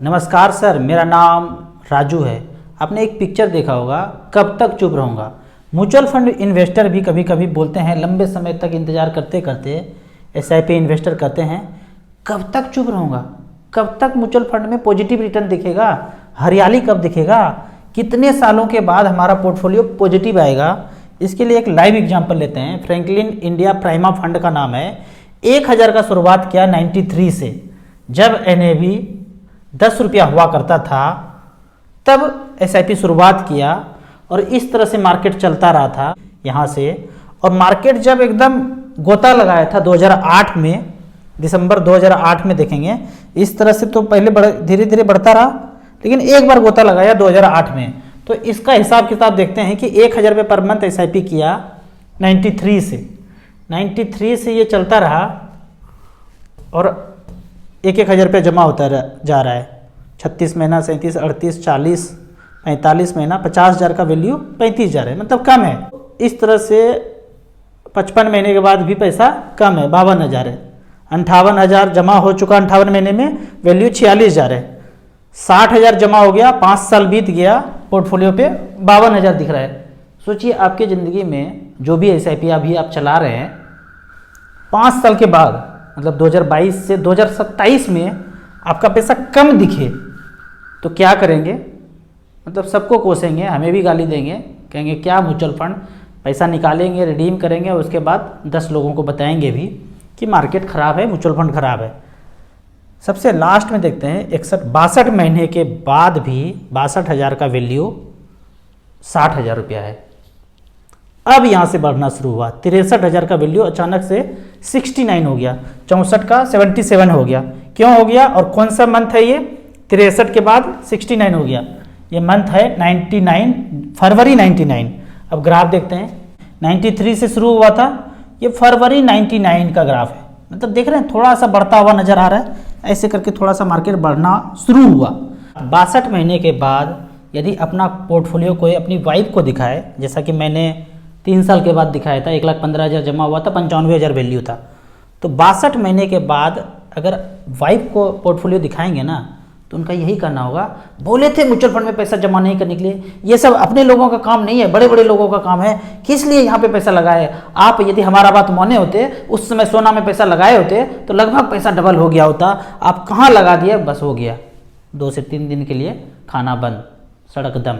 नमस्कार सर, मेरा नाम राजू है। आपने एक पिक्चर देखा होगा, कब तक चुप रहूँगा। म्यूचुअल फंड इन्वेस्टर भी कभी कभी बोलते हैं, लंबे समय तक इंतज़ार करते करते एसआईपी इन्वेस्टर कहते हैं कब तक चुप रहूँगा, कब तक म्यूचुअल फंड में पॉजिटिव रिटर्न दिखेगा, हरियाली कब दिखेगा, कितने सालों के बाद हमारा पोर्टफोलियो पॉजिटिव आएगा। इसके लिए एक लाइव एग्जाम्पल लेते हैं। फ्रैंकलिन इंडिया प्राइमा फंड का नाम है। 1000 का शुरुआत किया 93 से, जब NAV 10 रुपया हुआ करता था तब एसआईपी शुरुआत किया और इस तरह से मार्केट चलता रहा था यहाँ से। और मार्केट जब एकदम गोता लगाया था 2008 में, दिसंबर 2008 में देखेंगे, इस तरह से तो पहले धीरे धीरे बढ़ता रहा, लेकिन एक बार गोता लगाया 2008 में। तो इसका हिसाब किताब देखते हैं कि 1000 रुपये पर मंथ एसआईपी किया 93 से ये चलता रहा और 1000 रुपये जमा होता जा रहा है। 36 महीना, 37, 38, 40, 45 महीना, 50,000 का वैल्यू 35,000 है, मतलब कम है। इस तरह से 55 महीने के बाद भी पैसा कम है, 52,000 है। 58,000 जमा हो चुका 58 महीने में, वैल्यू 46,000 है। 60,000 जमा हो गया, 5 साल बीत गया, पोर्टफोलियो पे 52,000 दिख रहा है। सोचिए आपकी ज़िंदगी में जो भी एसआईपी अभी आप चला रहे हैं, 5 साल के बाद मतलब 2022 से 2027 में आपका पैसा कम दिखे तो क्या करेंगे? मतलब सबको कोसेंगे, हमें भी गाली देंगे, कहेंगे क्या म्यूचुअल फंड, पैसा निकालेंगे, रिडीम करेंगे और उसके बाद 10 लोगों को बताएंगे भी कि मार्केट ख़राब है, म्यूचुअल फंड ख़राब है। सबसे लास्ट में देखते हैं 62 महीने के बाद भी 62,000 का वैल्यू 60,000 रुपया है। अब यहाँ से बढ़ना शुरू हुआ, 63,000 का वैल्यू अचानक से 69 हो गया, 64 का 77 हो गया। क्यों हो गया और कौन सा मंथ है ये? 63 के बाद 69 हो गया। ये मंथ है 99, फरवरी 99। अब ग्राफ देखते हैं, 93 से शुरू हुआ था, ये फरवरी 99 का ग्राफ है। मतलब देख रहे हैं थोड़ा सा बढ़ता हुआ नजर आ रहा है। ऐसे करके थोड़ा सा मार्केट बढ़ना शुरू हुआ। 62 महीने के बाद यदि अपना पोर्टफोलियो कोई अपनी वाइफ को दिखाए, जैसा कि मैंने 3 साल के बाद दिखाया था, 1,15,000 जमा हुआ था, 95,000 वैल्यू था। तो 62 महीने के बाद अगर वाइफ को पोर्टफोलियो दिखाएंगे ना, तो उनका यही करना होगा, बोले थे म्यूचुअल फंड में पैसा जमा नहीं करने के लिए, ये सब अपने लोगों का काम नहीं है, बड़े बड़े लोगों का काम है, किस लिए यहाँ पे पैसा लगाए? आप यदि हमारा बात माने होते, उस समय सोना में पैसा लगाए होते तो लगभग पैसा डबल हो गया होता। आप कहाँ लगा दिए, बस हो गया, 2 से 3 दिन के लिए खाना बंद, सड़क दम,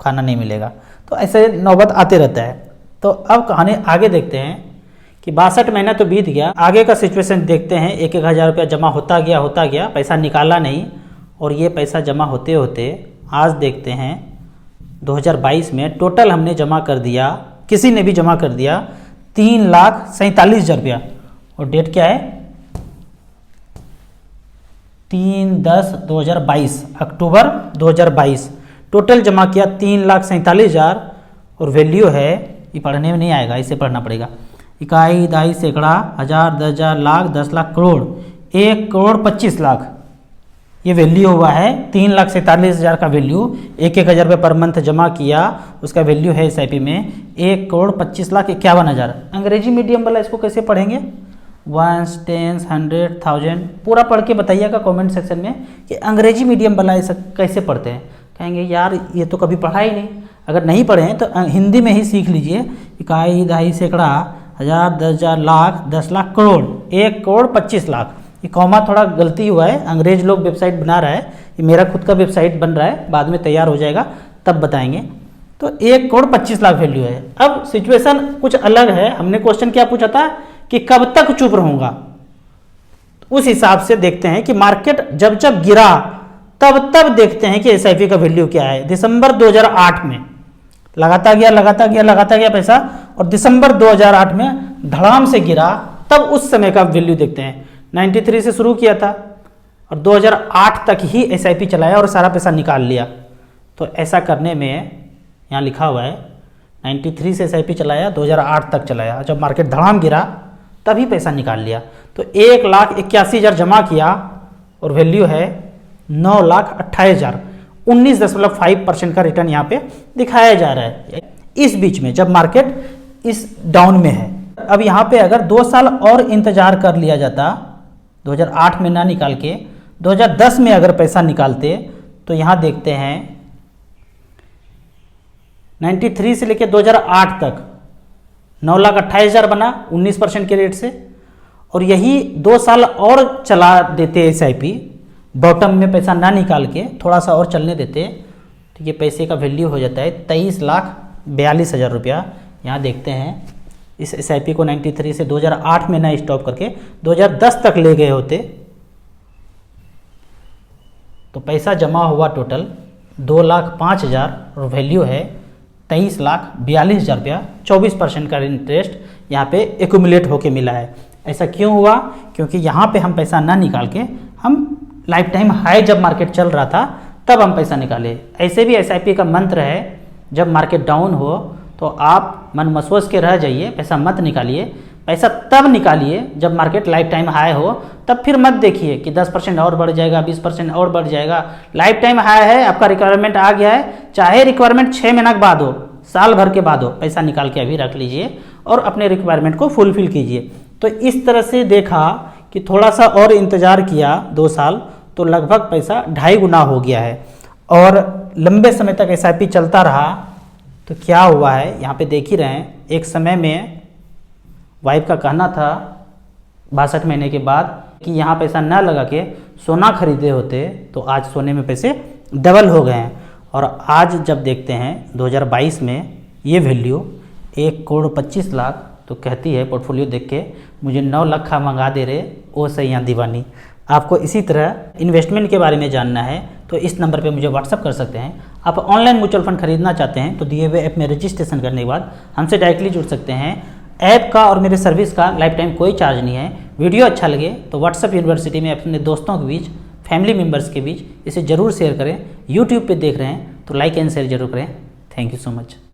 खाना नहीं मिलेगा। तो ऐसे नौबत आते रहता है। तो अब कहानी आगे देखते हैं कि 62 महीना तो बीत गया, आगे का सिचुएशन देखते हैं। 1,000 रुपया जमा होता गया, पैसा निकाला नहीं, और ये पैसा जमा होते होते आज देखते हैं 2022 में टोटल हमने जमा कर दिया, किसी ने भी जमा कर दिया 3,47,000 रुपया। और डेट क्या है? 3/10/2022, अक्टूबर 2022। टोटल जमा किया 3,47,000 और वैल्यू है, ये पढ़ने में नहीं आएगा, इसे पढ़ना पड़ेगा, इकाई, दहाई, सैकड़ा, हज़ार, 10,000, लाख, 10 लाख, करोड़, 1,25,00,000 ये वैल्यू हुआ है। 3,47,000 का वैल्यू, 1,000 रुपये पर मंथ जमा किया, उसका वैल्यू है एसआईपी में 1,25,51,000। अंग्रेजी मीडियम वाला इसको कैसे पढ़ेंगे? 1, 10, 100, 1000 पूरा पढ़ के बताइएगा कमेंट सेक्शन में कि अंग्रेजी मीडियम वाला ऐसा कैसे पढ़ते हैं। कहेंगे यार ये तो कभी पढ़ा ही नहीं। अगर नहीं पढ़े हैं तो हिंदी में ही सीख लीजिए। इकाई, दहाई, सैकड़ा, हज़ार, 10,000, लाख, 10 लाख, करोड़, 1,25,00,000। ये कॉमा थोड़ा गलती हुआ है, अंग्रेज लोग वेबसाइट बना रहा है, ये मेरा खुद का वेबसाइट बन रहा है, बाद में तैयार हो जाएगा तब बताएंगे। तो 1,25,00,000 वैल्यू है। अब सिचुएशन कुछ अलग है। हमने क्वेश्चन क्या पूछा था कि कब तक चुप रहूँगा, उस हिसाब से देखते हैं कि मार्केट जब जब गिरा तब देखते हैं कि एसआईपी का वैल्यू क्या है। दिसंबर 2008 में लगाता गया पैसा, और दिसंबर 2008 में धड़ाम से गिरा, तब उस समय का वैल्यू देखते हैं। 93 से शुरू किया था और 2008 तक ही एसआईपी चलाया और सारा पैसा निकाल लिया। तो ऐसा करने में यहाँ लिखा हुआ है 93 से एसआईपी चलाया, 2008 तक चलाया, जब मार्केट धड़ाम गिरा तभी पैसा निकाल लिया। तो 1,81,000 जमा किया और वैल्यू है 9,28,000, 19.5% का रिटर्न यहाँ पे दिखाया जा रहा है इस बीच में, जब मार्केट इस डाउन में है। अब यहाँ पे अगर 2 साल और इंतजार कर लिया जाता, 2008 में ना निकाल के 2010 में अगर पैसा निकालते तो यहाँ देखते हैं 93 से लेकर 2008 तक 9,28,000 बना 19% के रेट से, और यही 2 साल और चला देते SIP, बॉटम में पैसा ना निकाल के थोड़ा सा और चलने देते तो ये पैसे का वैल्यू हो जाता है 23,42,000 रुपया। यहाँ देखते हैं इस SIP को 93 से 2008 में ना स्टॉप करके 2010 तक ले गए होते तो पैसा जमा हुआ टोटल 2,05,000 और वैल्यू है 23,42,000 रुपया। 24% का इंटरेस्ट यहाँ पे एक्यूमुलेट होके मिला है। ऐसा क्यों हुआ? क्योंकि यहाँ पे हम पैसा ना निकाल के हम लाइफ टाइम हाई जब मार्केट चल रहा था तब हम पैसा निकाले। ऐसे भी SIP का मंत्र है, जब मार्केट डाउन हो तो आप मन मसोस के रह जाइए, पैसा मत निकालिए। पैसा तब निकालिए जब मार्केट लाइफ टाइम हाई हो, तब फिर मत देखिए कि 10% और बढ़ जाएगा, 20% और बढ़ जाएगा। लाइफ टाइम हाई है, आपका रिक्वायरमेंट आ गया है, चाहे रिक्वायरमेंट 6 महीना के बाद हो, साल भर के बाद हो, पैसा निकाल के अभी रख लीजिए और अपने रिक्वायरमेंट को फुलफिल कीजिए। तो इस तरह से देखा कि थोड़ा सा और इंतज़ार किया 2 साल तो लगभग पैसा 2.5 गुना हो गया है। और लंबे समय तक SIP चलता रहा तो क्या हुआ है यहाँ पे देख ही रहे हैं। एक समय में वाइफ का कहना था 62 महीने के बाद कि यहाँ पैसा ना लगा के सोना खरीदे होते तो आज सोने में पैसे डबल हो गए हैं। और आज जब देखते हैं 2022 में ये वैल्यू 1,25,00,000 तो कहती है पोर्टफोलियो देख के मुझे 9 लाख मंगा दे रहे ओ सैया दीवानी। आपको इसी तरह इन्वेस्टमेंट के बारे में जानना है तो इस नंबर पे मुझे व्हाट्सअप कर सकते हैं। आप ऑनलाइन म्यूचुअल फंड खरीदना चाहते हैं तो दिए हुए ऐप में रजिस्ट्रेशन करने के बाद हमसे डायरेक्टली जुड़ सकते हैं। ऐप का और मेरे सर्विस का लाइफ टाइम कोई चार्ज नहीं है। वीडियो अच्छा लगे तो व्हाट्सअप यूनिवर्सिटी में अपने दोस्तों के बीच, फैमिली मेम्बर्स के बीच इसे ज़रूर शेयर करें। यूट्यूब पे देख रहे हैं तो लाइक एंड शेयर जरूर करें। Thank you so much.